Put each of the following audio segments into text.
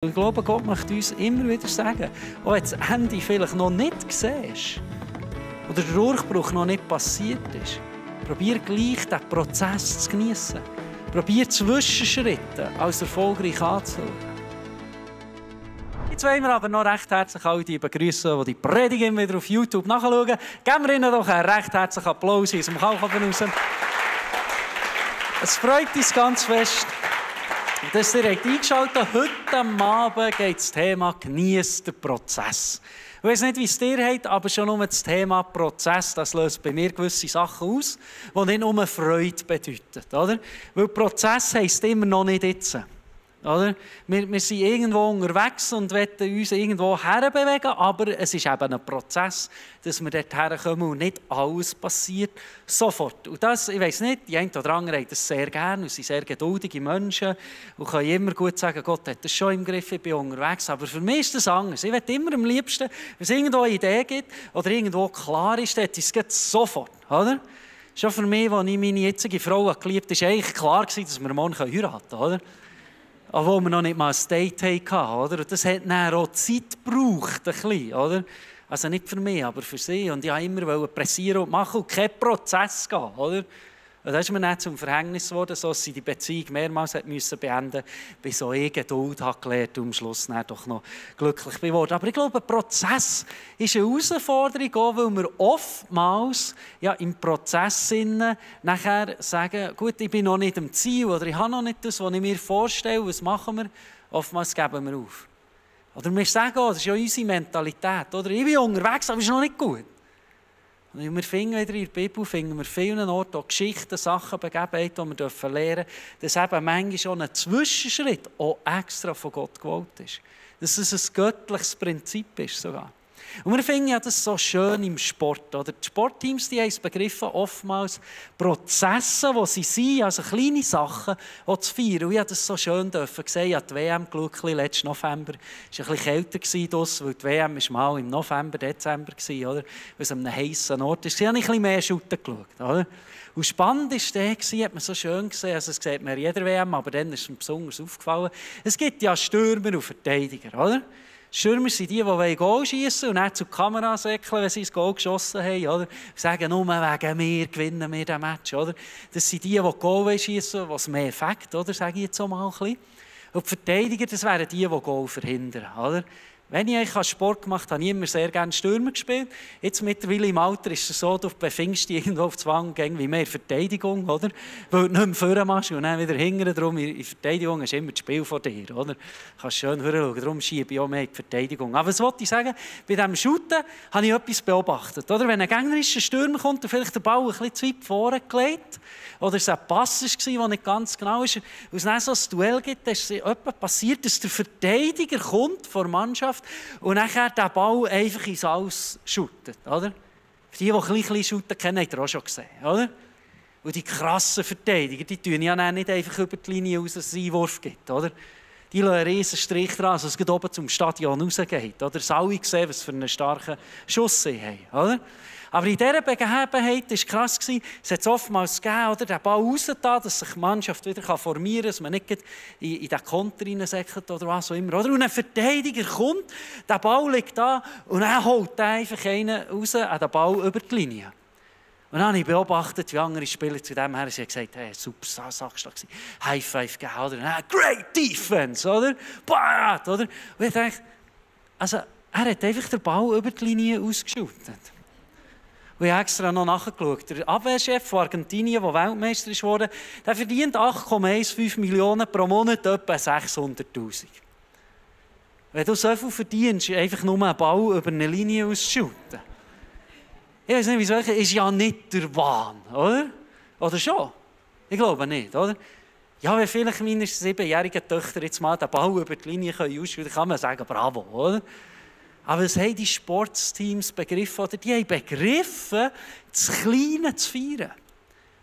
Ich glaube, Gott möchte uns immer wieder sagen, auch wenn das Ende vielleicht noch nicht siehst oder der Durchbruch noch nicht passiert ist, probier gleich diesen Prozess zu genießen. Probier Zwischenschritte als erfolgreich anzuschauen. Jetzt wollen wir aber noch recht herzlich alle die begrüßen, die Predigt immer wieder auf YouTube nachschauen. Geben wir ihnen doch einen recht herzlichen Applaus aus dem Kalkofen raus. Es freut uns ganz fest, dass ihr eingeschaltet habt. Heute Abend geht das Thema «Genießt den Prozess». Ich weiss nicht, wie es dir geht, aber schon nur das Thema Prozess, das löst bei mir gewisse Sachen aus, die nicht nur Freude bedeuten. Oder? Weil Prozess heisst immer noch nicht jetzt. Oder? Wir sind irgendwo unterwegs und wollen uns irgendwo herbewegen, aber es ist eben ein Prozess, dass wir dort herkommen und nicht alles passiert sofort. Und das, ich weiss nicht, die einen oder anderen haben das sehr gerne und sind sehr geduldige Menschen und können immer gut sagen, Gott hat das schon im Griff, ich bin unterwegs. Aber für mich ist das anders. Ich will immer am liebsten, wenn es irgendwo eine Idee gibt oder irgendwo klar ist, dann ist es sofort. Oder? Schon für mich, als ich meine jetzige Frau geliebt habe, war eigentlich klar, dass wir morgen heiraten können. Oder? Obwohl wir noch nicht mal ein Date hatten. Oder? Und das hat dann auch Zeit gebraucht. Ein bisschen, oder? Also nicht für mich, aber für sie. Und ich wollte immer pressieren und machen und keinen Prozess gehen. Oder? Und das ist mir dann zum Verhängnis geworden, so dass sie die Beziehung mehrmals beenden musste, bis so ich Geduld habe gelernt und am Schluss dann doch noch glücklich geworden. Aber ich glaube, ein Prozess ist eine Herausforderung, auch weil wir oftmals im Prozess nachher sagen, gut, ich bin noch nicht am Ziel oder ich habe noch nicht das, was ich mir vorstelle, was machen wir? Oftmals geben wir auf. Oder wir sagen auch, das ist ja unsere Mentalität. Oder? Ich bin unterwegs, aber es ist noch nicht gut. Und wir finden wieder in der Bibel wir vielen Orten auch Geschichten, Sachen, Begebenheiten, die wir lernen dürfen, dass eben manchmal schon ein Zwischenschritt auch extra von Gott gewollt ist. Dass es ein göttliches Prinzip ist sogar. Und wir finden ja das so schön im Sport. Oder? Die Sportteams die haben es begriffen, oftmals Prozesse, die sie sind, also kleine Sachen, auch zu feiern. Und ich durfte das so schön sehen. Ich habe die WM geschaut, letzten November. Es war ein bisschen kälter, weil die WM war mal im November, Dezember war, oder? Weil es an einem heissen Ort war. Ich habe ein bisschen mehr Shooten geschaut. Oder? Und spannend war der, hat man so schön gesehen, also das sieht man in jeder WM, aber dann ist es mir besonders aufgefallen. Es gibt ja Stürmer und Verteidiger, oder? Stürmer sind die Goal schiessen und dann zur Kamera säckeln, wenn sie das Goal geschossen haben. Oder? Sagen, nur wegen mir gewinnen wir diesen Match. Oder? Das sind die Goal schiessen, was mehr Effekt, oder? Sage ich jetzt auch mal ein bisschen. Und die Verteidiger, das wären die Goal verhindern. Oder? Wenn ich eigentlich Sport gemacht habe, habe ich immer sehr gerne Stürmer gespielt. Jetzt mittlerweile im Alter ist es so, du befindest dich irgendwo auf Zwang wie mehr Verteidigung, oder? Weil du nicht mehr vorne machst und dann wieder hinten. Darum in Verteidigung ist immer das Spiel von dir, oder? Du kannst schön schauen, darum schiebe ich auch mehr in die Verteidigung. Aber was wollte ich sagen? Bei diesem Shooten habe ich etwas beobachtet. Oder? Wenn ein gegnerischer Stürmer kommt und vielleicht den Ball ein bisschen zu weit vorne gelegt, oder es ein Pass war, der nicht ganz genau ist, und es dann so ein Duell gibt, dann ist es passiert, dass der Verteidiger kommt vor der Mannschaft und nachher den Ball einfach ins Aus shootet. Oder? Die ein bisschen shooten kennen, habt ihr auch schon gesehen. Oder? Und die krassen Verteidiger, die tun ja nicht einfach über die Linie raus, dass es einen Einwurf gibt. Oder? Die lassen einen riesen Strich dran, dass es oben zum Stadion rausgeht. Oder? Dass alle sehen, was für einen starken Schuss sie haben. Oder? Aber in dieser Begebenheit war es krass, es hat es oftmals gegeben, oder? Den Ball rausgetan, dass sich die Mannschaft wieder formieren kann, dass man nicht in den Konter reinsäckelt oder was auch immer. Oder? Und ein Verteidiger kommt, der Ball liegt da und dann holt er einfach einen raus an den Ball über die Linie. Und dann habe ich beobachtet, wie andere Spieler zu dem her gesagt haben, hey, super Sackschlag, High Five gegeben, oder? Great Defense, oder? Bad, oder? Und ich dachte, also, er hat einfach den Ball über die Linie ausgeschüttet. Und ich habe extra noch nachgeschaut. Der Abwehrchef von Argentinien, der Weltmeister wurde, der verdient 8,15 Millionen pro Monat, etwa 600'000. Wenn du so viel verdienst, einfach nur einen Ball über eine Linie auszuschütten. Ich weiß nicht, wieso, ist ja nicht der Wahn, oder? Oder schon? Ich glaube nicht, oder? Ja, wenn vielleicht meine 7-jährigen Töchter jetzt mal den Ball über die Linie ausschütten, kann man sagen, bravo, oder? Aber es haben die Sportteams begriffen, oder die haben begriffen, das Kleine zu feiern.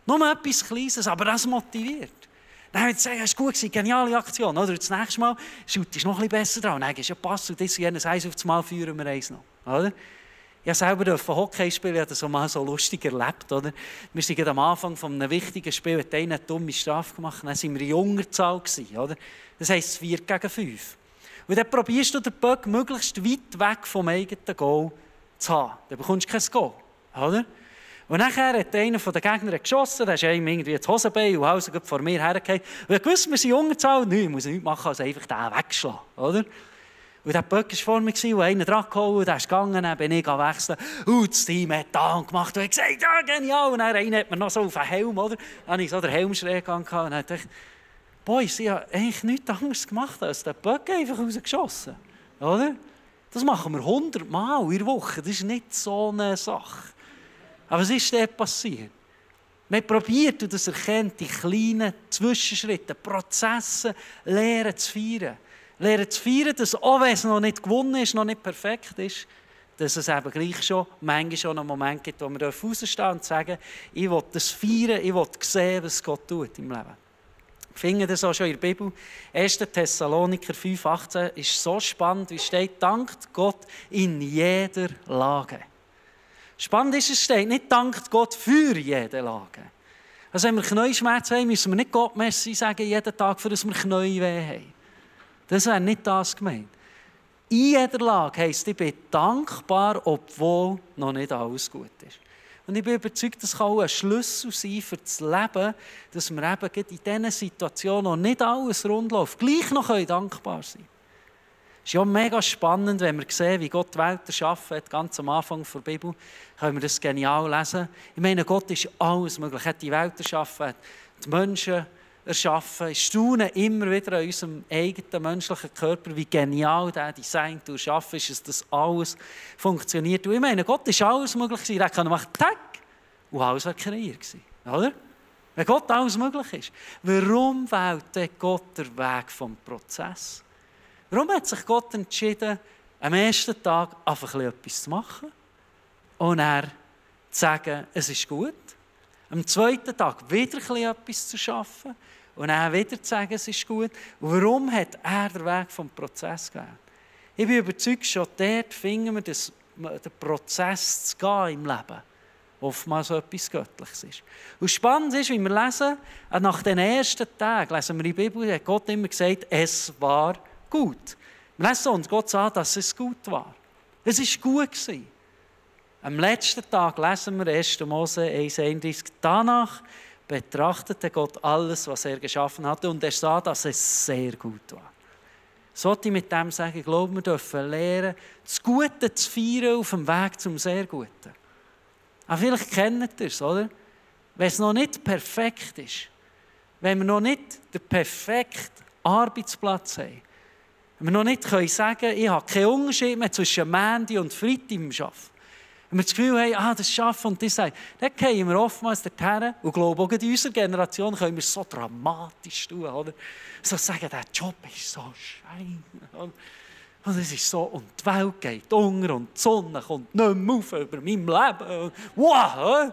Nur etwas Kleines, aber das motiviert. Dann haben sie gesagt, es war gut, geniale Aktion. Oder das nächste Mal schaut noch ein bisschen besser dran. Dann gehst du ja Pass und das jenes eins auf das Mal führen wir eins noch. Oder? Ich selber Hockey spielen, ich habe das mal so lustig erlebt. Oder? Wir waren am Anfang eines wichtigen Spiels, hat einer eine dumme Strafe gemacht, dann waren wir in Unterzahl. Oder? Das heisst 4 gegen 5. Und dann probierst du den Böck möglichst weit weg vom eigenen Goal zu haben. Dann bekommst du kein Goal. Oder? Und nachher hat einer der Gegner geschossen, der ist ihm irgendwie ins Hosenbein und Hause vor mir hergefallen. Und ich wusste, wir sind Unterzahl, ich muss nichts machen, als einfach den wegschlagen. Oder? Und der Böck war vor mir und einer dran geholt, der ist gegangen, dann bin ich wechseln. Und das Team hat da gemacht und hat gesagt, ja, genial. Und dann einer hat mir noch so auf den Helm, oder? Dann habe ich so den Helm schräg angehauen und dann dachte ich, Boys, ich habe eigentlich nichts anderes gemacht, als den Böck einfach rausgeschossen. Oder? Das machen wir 100 Mal in der Woche, das ist nicht so eine Sache. Aber was ist denn passiert? Wir haben probiert und das erkennt, die kleinen Zwischenschritte, Prozesse, lernen zu feiern. Lernen zu feiern, dass auch wenn es noch nicht gewonnen ist, noch nicht perfekt ist, dass es eben gleich schon manchmal schon einen Moment gibt, wo wir rausstehen und sagen, ich will das feiern, ich will sehen, was Gott tut im Leben. Ich finde das auch schon in der Bibel. 1. Thessaloniker 5,18 ist so spannend, wie steht, dankt Gott in jeder Lage. Spannend ist, es steht nicht, dankt Gott für jede Lage. Also wenn wir Knieschmerzen haben, müssen wir nicht Gott Merci sagen jeden Tag, für dass wir Knieweh haben. Das wäre nicht das gemeint. In jeder Lage heisst, ich bin dankbar, obwohl noch nicht alles gut ist. Und ich bin überzeugt, das kann auch ein Schlüssel sein für das Leben, dass wir eben in diesen Situationen noch nicht alles rund läuft, gleich noch dankbar sein können. Es ist ja mega spannend, wenn wir sehen, wie Gott die Welt erschaffen hat, ganz am Anfang der Bibel, können wir das genial lesen. Ich meine, Gott ist alles möglich. Er hat die Welt erschaffen, hat die Menschen erschaffen. Ich staune immer wieder an unserem eigenen menschlichen Körper, wie genial der Design zu erschaffen ist, dass das alles funktioniert. Und ich meine, Gott ist alles möglich. Er kann machen, tack, und alles war kreiert gewesen, oder? Wenn Gott alles möglich ist, warum wählt Gott den Weg vom Prozess? Warum hat sich Gott entschieden, am ersten Tag einfach etwas zu machen und er zu sagen, es ist gut? Am zweiten Tag wieder etwas zu schaffen und dann wieder zu sagen, es ist gut? Und warum hat er den Weg vom Prozess gewählt? Ich bin überzeugt, schon dort finden wir den Prozess zu gehen im Leben. Oftmals so etwas Göttliches ist. Und spannend ist, wie wir lesen, nach den ersten Tagen, lesen wir in der Bibel, hat Gott immer gesagt, es war gut. Wir lesen uns Gott sagen, dass es gut war. Es war gut gewesen. Am letzten Tag lesen wir 1. Mose 1,31. Danach betrachtete Gott alles, was er geschaffen hatte, und er sah, dass es sehr gut war. Sollte ich mit dem sagen, ich glaube, wir dürfen lernen, das Gute zu feiern auf dem Weg zum sehr Guten. Aber vielleicht kennt ihr es, oder? Wenn es noch nicht perfekt ist, wenn wir noch nicht den perfekten Arbeitsplatz haben, wenn wir noch nicht sagen können, ich habe keinen Unterschied mehr zwischen Montag und Freitag im Arbeiten. Wenn wir das Gefühl haben, das Schaffen und das sagen, dann gehen wir oftmals dorthin und glauben, auch in unserer Generation können wir es so dramatisch tun, oder? So sagen, der Job ist so scheiße. Und es ist so, und die Welt geht unter und die Sonne kommt nicht mehr auf über meinem Leben. Wow!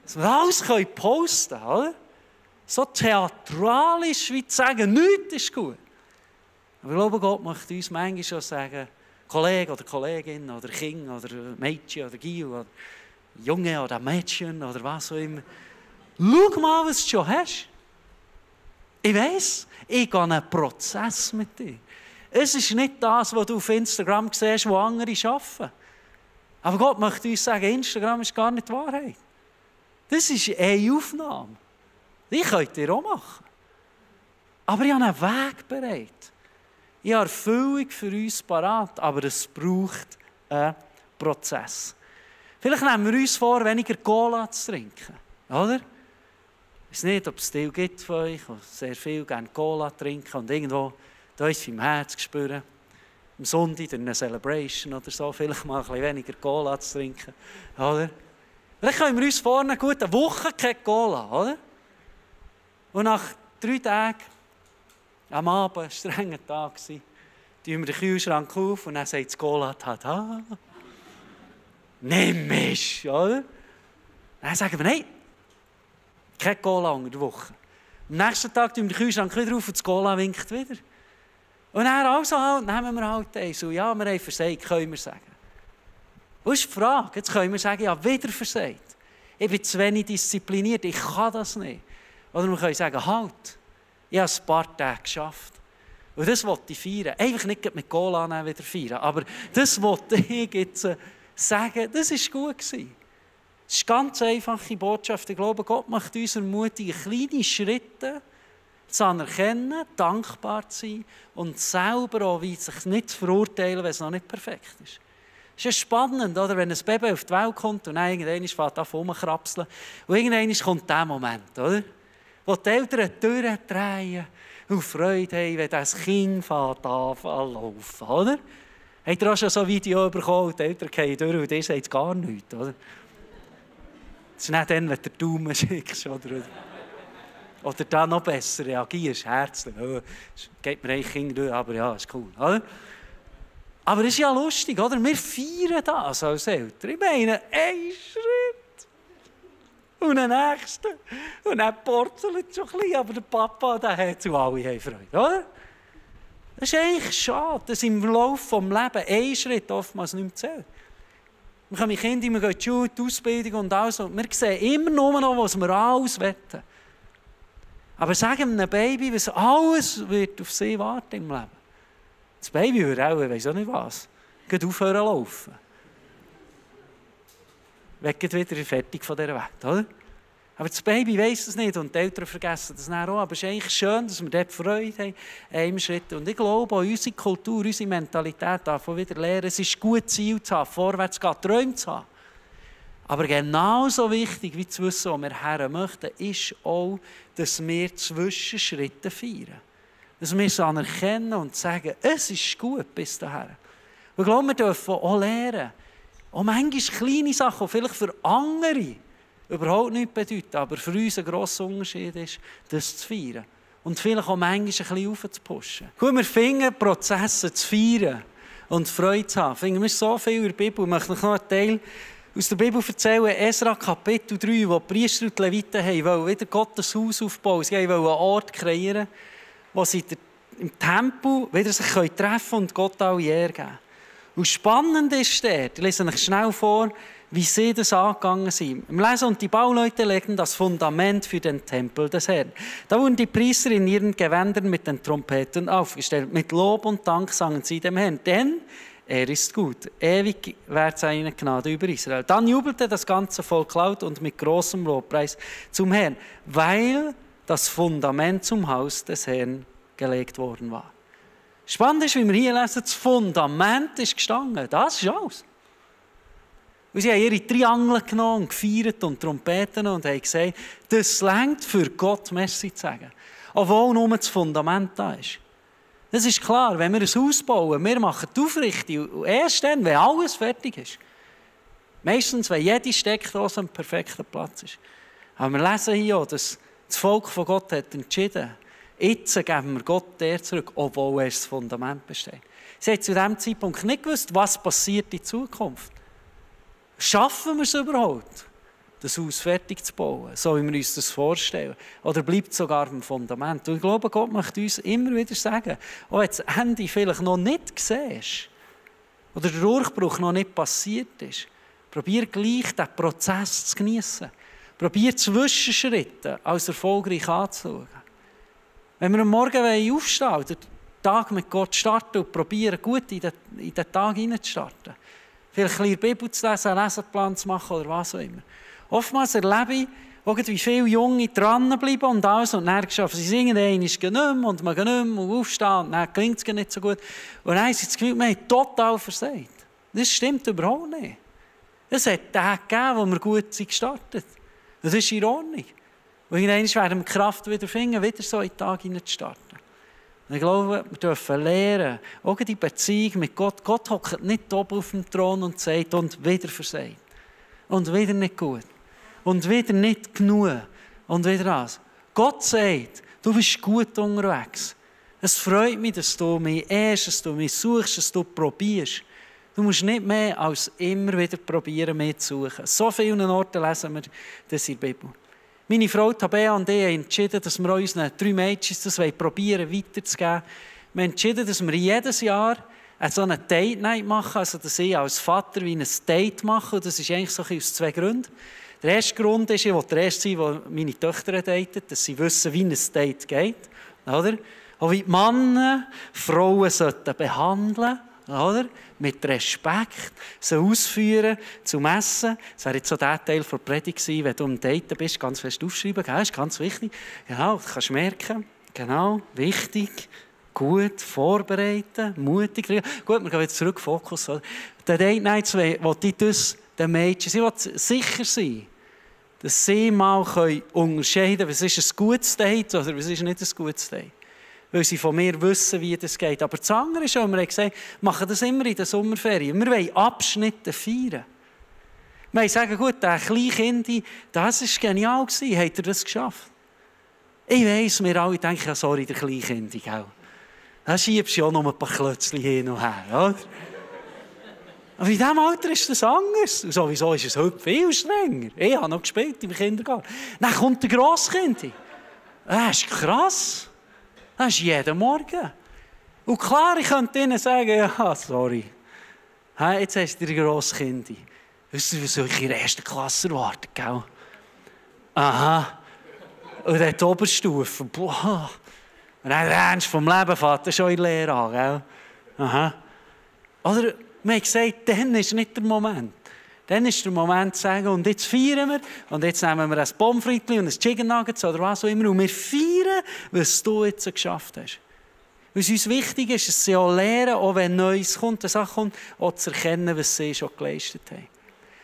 Dass wir alles posten können, oder? So theatralisch, wie zu sagen, nichts ist gut. Aber ich glaube, Gott möchte uns manchmal schon sagen, Kollege oder Kollegin oder Kind oder Mädchen oder Gil oder Junge oder Mädchen oder was auch immer. Schau mal, was du schon hast. Ich weiss, ich gehe einen Prozess mit dir. Es ist nicht das, was du auf Instagram siehst, wo andere arbeiten. Aber Gott möchte uns sagen, Instagram ist gar nicht die Wahrheit. Das ist eine Aufnahme. Die könnt ihr auch machen. Aber ich habe einen Weg bereit. Ich habe Erfüllung für uns parat, aber es braucht einen Prozess. Vielleicht nehmen wir uns vor, weniger Cola zu trinken. Oder? Ich weiß nicht, ob es Teil gibt von euch, die sehr viel gerne Cola trinken und irgendwo da ist im Herz spüren. Am Sonntag durch eine Celebration oder so, vielleicht mal ein bisschen weniger Cola zu trinken. Oder? Dann können wir uns vorne gut eine Woche keine Cola, oder? Und nach 3 Tagen, am Abend, ein strenger Tag, tun wir den Kühlschrank auf und dann sagt das Cola, tada, nimm mich, oder? Dann sagen wir, nein, keine Cola unter der Woche. Am nächsten Tag tun wir den Kühlschrank wieder auf und das Cola winkt wieder. Und dann also halt, nehmen wir halt eins. Und ja, wir haben versagt, können wir sagen. Und das ist die Frage. Jetzt können wir sagen, ja, wieder versagt. Ich bin zu wenig diszipliniert, ich kann das nicht. Oder wir können sagen, halt, ich habe ein paar Tage geschafft. Und das wollte ich feiern. Einfach nicht mit Cola wieder feiern, aber das wollte ich jetzt sagen, das war gut gewesen. Das ist eine ganz einfache Botschaft. Ich glaube, Gott macht uns ermutigen, kleine Schritte zu anerkennen, dankbar zu sein und selber auch sich nicht zu verurteilen, wenn es noch nicht perfekt ist. Es ist spannend, oder? Wenn ein Baby auf die Welt kommt und dann irgendwann fängt an rumzukrapseln. Und irgendwann kommt der Moment, oder? Wo die Eltern durchdrehen und Freude haben, wenn das Kind anfängt zu laufen, oder? Habt ihr auch schon so ein Video bekommen, die Eltern gehen durch und die sagen gar nichts, oder? Das ist nicht dann, wenn du den Daumen schickst, oder da noch besser reagierst, herzlich. Oh, geht mir eigentlich Kind durch, aber ja, ist cool, oder? Aber es ist ja lustig, oder? Wir feiern das als Eltern. Ich meine, ein Schritt und den nächsten. Und dann porzeln es schon ein bisschen, aber der Papa, der hat zu alle haben Freude, oder? Das ist eigentlich schade, dass im Laufe des Lebens ein Schritt oftmals nicht mehr zählt. Wir kommen Kinder, wir gehen in die Schule, die Ausbildung und alles. Und wir sehen immer nur noch, was wir alles wollen. Aber sagen einem Baby, was alles wird auf sie warten im Leben. Das Baby würde auch, ich weiss auch nicht was, geht aufhören zu laufen. Geht wieder fertig von dieser Welt, oder? Aber das Baby weiss es nicht und die Eltern vergessen das dann auch. Aber es ist eigentlich schön, dass wir dort Freude haben, einem Schritt. Und ich glaube, auch unsere Kultur, unsere Mentalität davon wieder lernen, es ist gut, Ziel zu haben, vorwärts zu gehen, Träume zu haben. Aber genauso wichtig, wie zu wissen, wo wir her möchten, ist auch, dass wir Zwischenschritte feiern. Dass wir es anerkennen und sagen, es ist gut bis dahin. Und ich glaube, wir dürfen auch lernen, auch manchmal kleine Sachen, die vielleicht für andere überhaupt nichts bedeuten, aber für uns ein grosser Unterschied ist, das zu feiern. Und vielleicht auch manchmal ein bisschen aufzupushen. Gut, wir finden Prozesse zu feiern und Freude zu haben. Finden wir so viel in der Bibel. Ich möchte noch einen Teil aus der Bibel erzählen, Esra Kapitel 3, wo die Priester und die Leviten wollen wieder Gottes Haus aufbauen. Sie wollen einen Ort kreieren, wo sie im Tempel wieder sich treffen und Gott alle Ehre geben. Und spannend ist dort, ich lese euch schnell vor, wie sie das angegangen sind. Im Lesen und die Bauleute legten das Fundament für den Tempel des Herrn. Da wurden die Priester in ihren Gewändern mit den Trompeten aufgestellt. Mit Lob und Dank sangen sie dem Herrn, denn er ist gut. Ewig währt seine Gnade über Israel. Dann jubelte das ganze Volk laut und mit großem Lobpreis zum Herrn, weil das Fundament zum Haus des Herrn gelegt worden war. Spannend ist, wie wir hier lesen, das Fundament ist gestanden. Das ist alles. Und sie haben ihre Triangel genommen und gefeiert und Trompeten und haben gesagt, das reicht für Gott Merci zu sagen. Obwohl nur das Fundament da ist. Das ist klar, wenn wir ein Haus bauen, wir machen die Aufrichtung und erst dann, wenn alles fertig ist. Meistens, wenn jede Steckdose am perfekten Platz ist. Aber wir lesen hier auch, dass das Volk von Gott hat entschieden, jetzt geben wir Gott der zurück, obwohl erst das Fundament besteht. Sie haben zu diesem Zeitpunkt nicht gewusst, was passiert in Zukunft. Schaffen wir es überhaupt, das Haus fertig zu bauen, so wie wir uns das vorstellen? Oder bleibt es sogar am Fundament? Und ich glaube, Gott möchte uns immer wieder sagen, auch wenn das Ende vielleicht noch nicht siehst oder der Durchbruch noch nicht passiert ist, probier gleich den Prozess zu genießen. Probier Zwischenschritte als erfolgreich anzuschauen. Wenn wir am Morgen aufstehen oder den Tag mit Gott starten und probieren, gut in den Tag hineinzustarten, vielleicht ein bisschen Bibel zu lesen, einen Leseplan zu machen oder was auch immer. Oftmals erlebe ich, wie viele Junge dranbleiben und alles und dann schaffen sie singen, einmal nicht mehr und man geht nicht mehr und aufstehen und dann klingt es nicht so gut. Und dann haben sie das Gefühl, wir haben total versagt. Das stimmt überhaupt nicht. Es hat Tage gegeben, wo wir gut gestartet sind. Das ist in Ordnung. Und irgendwann werden wir die Kraft wieder finden, wieder so in den Tag hineinzustarten. Und ich glaube, wir dürfen lernen, auch die Beziehung mit Gott. Gott hockt nicht oben auf dem Thron und sagt, und wieder versagt. Und wieder nicht gut. Und wieder nicht genug. Und wieder das. Gott sagt, du bist gut unterwegs. Es freut mich, dass du mich ehrst, dass du mich suchst, dass du probierst. Du musst nicht mehr als immer wieder probieren, mehr zu suchen. So vielen Orten lesen wir das in der Bibel. Meine Frau Tabea und ich haben entschieden, dass wir unseren 3 Mädchen das probieren weiterzugeben. Wir haben entschieden, dass wir jedes Jahr so eine Date-Night machen, also dass ich als Vater wie ein Date mache. Und das ist eigentlich so aus 2 Gründen. Der erste Grund ist, ich will der Erste sein, der meine Töchter datet, dass sie wissen, wie ein Date geht. Oder? Auch wie die Männer Frauen sollten behandeln, oder? Mit Respekt, sie ausführen, zum Essen. Das wäre jetzt so der Teil der Predigt gewesen, wenn du am Daten bist, ganz fest aufschreiben, das ist ganz wichtig. Genau, das kannst du merken. Genau, wichtig, gut, vorbereiten, mutig. Gut, wir gehen jetzt zurück, Fokus. Oder? Der Date Nights will ich das den Mädchen, sie will sicher sein, dass sie mal unterscheiden können, was ist ein gutes Date oder was ist nicht ein gutes Date. Weil sie von mir wissen, wie das geht. Aber das andere ist, wir haben gesagt, wir machen das immer in den Sommerferien. Wir wollen Abschnitte feiern. Wir sagen, gut, der kleine Kind, das war genial. Hat er das geschafft? Ich weiss, wir alle denken, ja, sorry, der kleine Kind, gell? Da schiebst du ja noch ein paar Klötzchen hin und her, oder? Aber in diesem Alter ist das anders. Und sowieso ist es heute viel strenger. Ich habe noch gespielt im Kindergarten. Dann kommt der Grosskind. Das ist krass. Das ist jeden Morgen. Und klar, ich könnte ihnen sagen, ja, sorry. Jetzt hast du dir Grosskind. Weißt du, wie soll ich in der ersten Klasse erwarten, gell? Aha. Und dann die Oberstufe. Boah. Und dann der Ernst vom Leben fährt schon in die Lehre an, gell? Aha. Oder wir haben gesagt, dann ist nicht der Moment. Dann ist der Moment zu sagen, und jetzt feiern wir, und jetzt nehmen wir ein Pommes frites und ein Chicken Nuggets oder was auch immer, und wir feiern, was du jetzt geschafft hast. Was uns wichtig ist, dass sie auch lernen, auch wenn Neues kommt, eine Sache kommt, auch zu erkennen, was sie schon geleistet haben.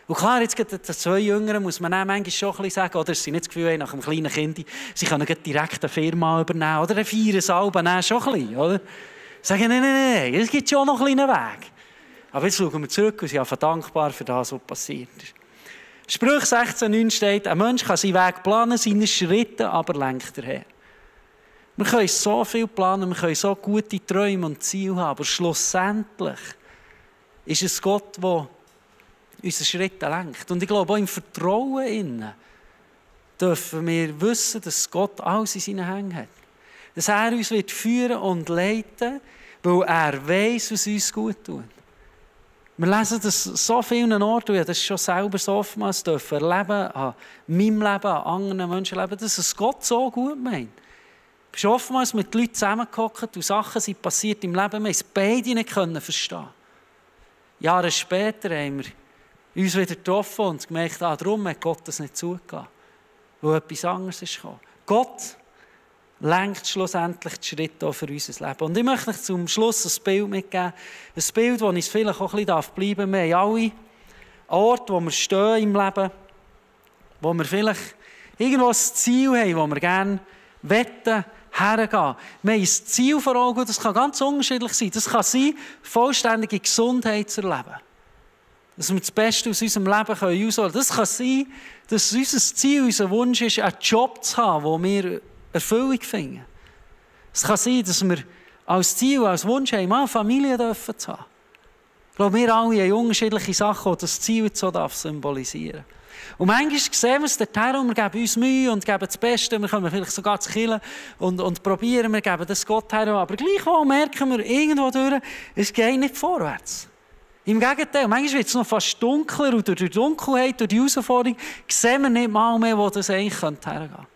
Und klar, jetzt gibt es 2 Jüngeren, muss man auch manchmal schon ein bisschen sagen, oder sie nicht das Gefühl haben, nach einem kleinen Kind, sie können direkt eine Firma übernehmen, oder eine Feierensalbe nehmen, schon ein bisschen, oder? Sagen, nein, es gibt schon noch einen kleinen Weg. Aber jetzt schauen wir zurück und sind einfach dankbar für das, was passiert ist. Sprüche 16,9 steht, ein Mensch kann seinen Weg planen, seine Schritte aber lenkt er her. Wir können so viel planen, wir können so gute Träume und Ziele haben, aber schlussendlich ist es Gott, der unsere Schritte lenkt. Und ich glaube, auch im Vertrauen innen dürfen wir wissen, dass Gott alles in seinen Händen hat. Dass er uns wird führen und leiten, weil er weiss, was uns gut tut. Wir lesen das so vielen Orten, ich das schon selber so oftmals erleben, an meinem Leben, an anderen Menschenleben, dass es Gott so gut meint. Ich bin schon oftmals mit Leuten zusammengehockt und Sachen sind passiert im Leben, wir haben es beide nicht verstehen. Jahre später haben wir uns wieder getroffen und gemerkt, darum hat Gott das nicht zugelassen, weil etwas anderes ist gekommen. Gott lenkt schlussendlich die Schritte auch für unser Leben. Und ich möchte euch zum Schluss ein Bild mitgeben. Ein Bild, das uns vielleicht auch ein bisschen bleiben darf. Wir haben alle einen Ort, wo wir stehen im Leben, wo wir vielleicht irgendwo ein Ziel haben, wo wir gerne hergehen. Wir haben ein Ziel vor Augen, das kann ganz unterschiedlich sein. Das kann sein, vollständige Gesundheit zu erleben. Dass wir das Beste aus unserem Leben ausholen können. Das kann sein, dass unser Ziel, unser Wunsch ist, einen Job zu haben, wo wir Erfüllung finden. Es kann sein, dass wir als Ziel, als Wunsch haben, eine Familie zu haben. Ich glaube, wir alle haben unterschiedliche Sachen, die das Ziel so symbolisieren darf. Und manchmal sehen wir es dorthin und wir geben uns Mühe und geben das Beste. Wir können vielleicht sogar zu killen und probieren, wir geben das Gott her. Aber gleichwohl merken wir irgendwo durch, es geht nicht vorwärts. Im Gegenteil, manchmal wird es noch fast dunkler und durch die Dunkelheit, durch die Herausforderung, sehen wir nicht mal mehr, wo das eigentlich hergehen könnte.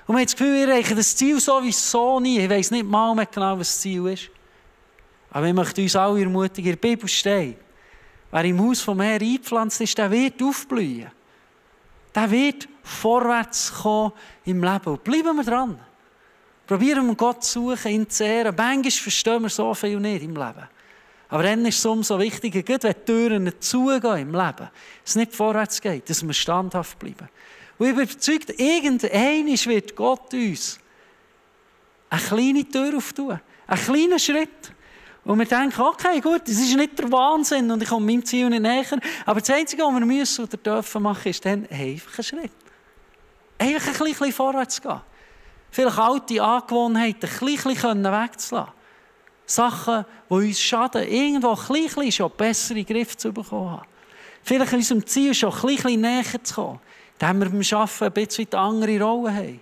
Und wir haben das Gefühl, wir erreichen das Ziel sowieso nie. Ich weiss nicht mal mehr genau, was das Ziel ist. Aber ich möchte uns alle ermutigen, in der Bibel steht, wer im Haus vom Herrn eingepflanzt ist, der wird aufblühen. Der wird vorwärts kommen im Leben. Und bleiben wir dran. Probieren wir Gott zu suchen, ihn zu ehren. Manchmal verstehen wir so viel nicht im Leben. Aber dann ist es umso wichtiger, wenn die Türen zugehen im Leben, dass es nicht vorwärts geht, dass wir standhaft bleiben. Und ich bin überzeugt, irgendwann wird Gott uns eine kleine Tür auftun. Einen kleinen Schritt. Und wir denken, okay, gut, das ist nicht der Wahnsinn und ich komme meinem Ziel nicht näher. Aber das Einzige, was wir müssen oder dürfen machen, ist dann einfach ein Schritt. Einfach ein bisschen vorwärts gehen. Vielleicht alte Angewohnheiten ein bisschen wegzulassen. Sachen, die uns schaden, irgendwo ein bisschen schon bessere Griff zu bekommen haben. Vielleicht unserem Ziel schon ein bisschen näher zu kommen. Indem wir beim Arbeiten ein bisschen andere Rollen haben.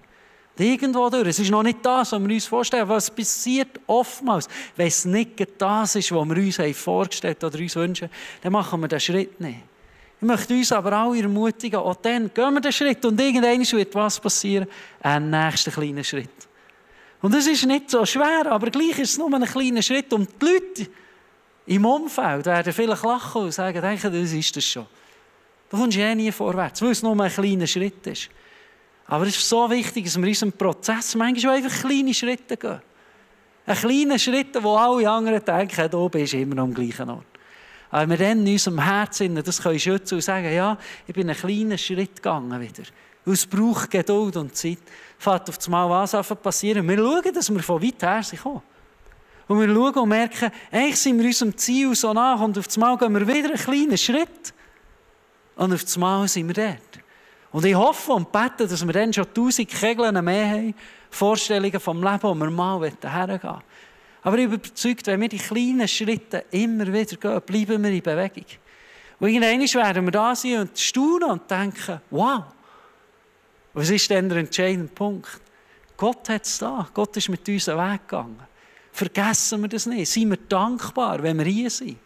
Irgendwo durch. Es ist noch nicht das, was wir uns vorstellen. Was passiert oftmals, wenn es nicht das ist, was wir uns vorgestellt haben oder uns wünschen, dann machen wir den Schritt nicht. Ich möchte uns aber alle ermutigen, auch dann gehen wir den Schritt und irgendwann wird was passieren, einen nächsten kleinen Schritt. Und das ist nicht so schwer, aber gleich ist es nur ein kleiner Schritt. Und die Leute im Umfeld werden vielleicht lachen und sagen, denken, das ist das schon. Du kommst ja nie vorwärts, weil es nur ein kleiner Schritt ist. Aber es ist so wichtig, dass wir in unserem Prozess manchmal einfach kleine Schritte gehen. Ein kleiner Schritt, wo alle anderen denken, du bist immer noch am gleichen Ort. Aber wir dann in unserem Herzen das können schützen und sagen, ja, ich bin einen kleinen Schritt gegangen wieder. Weil es braucht Geduld und Zeit. Fährt auf einmal was passieren. Wir schauen, dass wir von weit her kommen. Und wir schauen und merken, eigentlich sind wir unserem Ziel so nach und auf einmal gehen wir wieder einen kleinen Schritt. Und auf einmal sind wir dort. Und ich hoffe und bete, dass wir dann schon 1000 Kegeln mehr haben, Vorstellungen vom Leben, wo wir mal hergehen wollen. Aber ich bin überzeugt, wenn wir die kleinen Schritte immer wieder gehen, bleiben wir in Bewegung. Und irgendwann werden wir da sein und staunen und denken, wow, was ist denn der entscheidende Punkt? Gott hat es da. Gott ist mit uns einen Weg gegangen. Vergessen wir das nicht. Seien wir dankbar, wenn wir hier sind.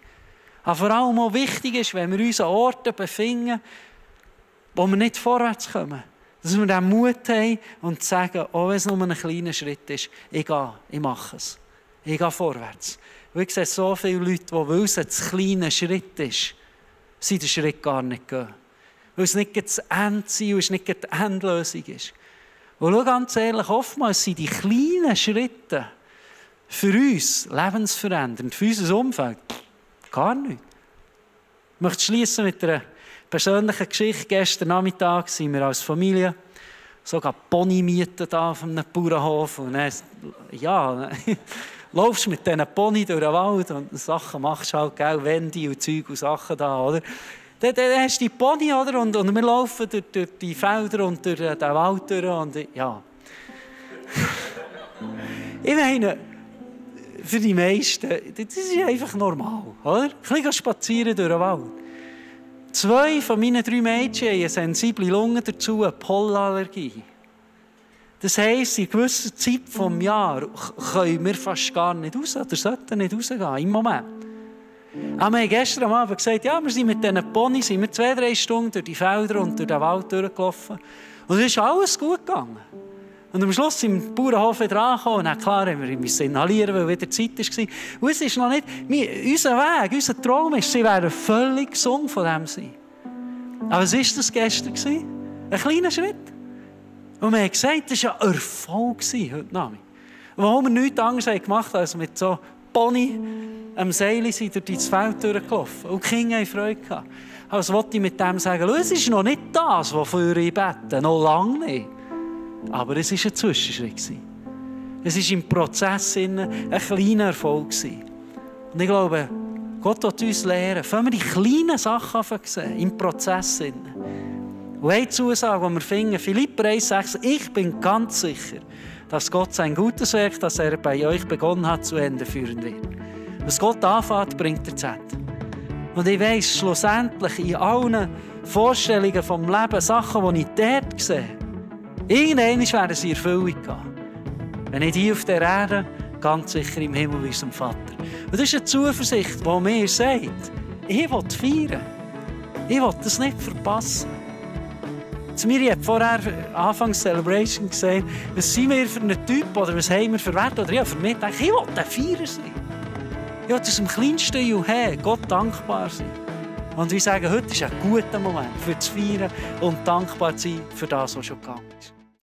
Aber vor allem auch wichtig ist, wenn wir uns an Orten befinden, wo wir nicht vorwärts kommen. Dass wir den Mut haben und sagen, auch wenn es nur ein kleiner Schritt ist, ich gehe, ich mache es. Ich gehe vorwärts. Und ich sehe so viele Leute, die, weil es ein kleiner Schritt ist, sie den Schritt gar nicht gehen. Weil es nicht das Endziel ist, nicht die Endlösung ist. Und schau ganz ehrlich, oftmals sind die kleinen Schritte für uns lebensverändernd, für unser Umfeld gar nicht. Ich möchte schließen mit einer persönlichen Geschichte. Gestern Nachmittag sind wir als Familie sogar Pony mieten da auf einem Bauernhof. Und dann, ja, laufst mit diesen Pony durch den Wald und Sachen machst halt, gell, Wände und Zeug und Sachen da, oder? Dann hast du die Pony, oder? Und wir laufen durch die Felder und durch den Wald durch und ja. Ich meine, für die meisten, das ist einfach normal, oder? Ein bisschen spazieren durch den Wald. 2 von meinen 3 Mädchen haben eine sensible Lunge dazu, eine Pollenallergie. Das heisst, in einer gewissen Zeit des Jahres können wir fast gar nicht raus oder sollten nicht rausgehen, im Moment. Aber wir haben gestern am Abend gesagt, ja, wir sind mit diesen Ponys 2-3 Stunden durch die Felder und durch den Wald durchgelaufen. Und es ist alles gut gegangen. Und am Schluss sind wir im Bauernhof wieder angekommen. Und dann, klar, haben wir müssen inhalieren, weil wieder Zeit war. Und es ist noch nicht, unser Weg, unser Traum ist, sie werden völlig gesund von dem sein. Aber was war das gestern? Ein kleiner Schritt. Und wir haben gesagt, das war ein Erfolg heute Nachmittag. Warum wir nichts anderes gemacht haben, als mit so Pony am Seil sind durch das Feld durchgelaufen. Und die Kinder haben Freude gehabt. Also wollte ich mit dem sagen, es ist noch nicht das, wofür ich bete, noch lange nicht. Aber es war ein Zwischenschritt. Es war im Prozess ein kleiner Erfolg. Und ich glaube, Gott wird uns lehren, wenn wir die kleinen Sachen sehen, im Prozess. Und eine Zusage, die wir finden, Philipper 1,6, ich bin ganz sicher, dass Gott sein gutes Werk, das er bei euch begonnen hat, zu Ende führen wird. Was Gott anfängt, bringt er zu Ende. Und ich weiss, schlussendlich in allen Vorstellungen vom Leben, Sachen, die ich dort sehe, irgendwann werden sie in Erfüllung gehen. Wenn nicht hier auf der Erde, ganz sicher im Himmel wie unserem Vater. Und das ist eine Zuversicht, die mir sagt, ich will feiern. Ich will das nicht verpassen. Miri hat vorher anfangs Celebration gesagt, was sind wir für einen Typ oder was haben wir für Werte? Oder ja, für mich denke ich will ein Feier sein. Ich will aus dem kleinsten Juhe Gott dankbar sein. Und wir sagen, heute ist ein guter Moment für das Feiern und dankbar zu sein für das, was schon gegangen ist.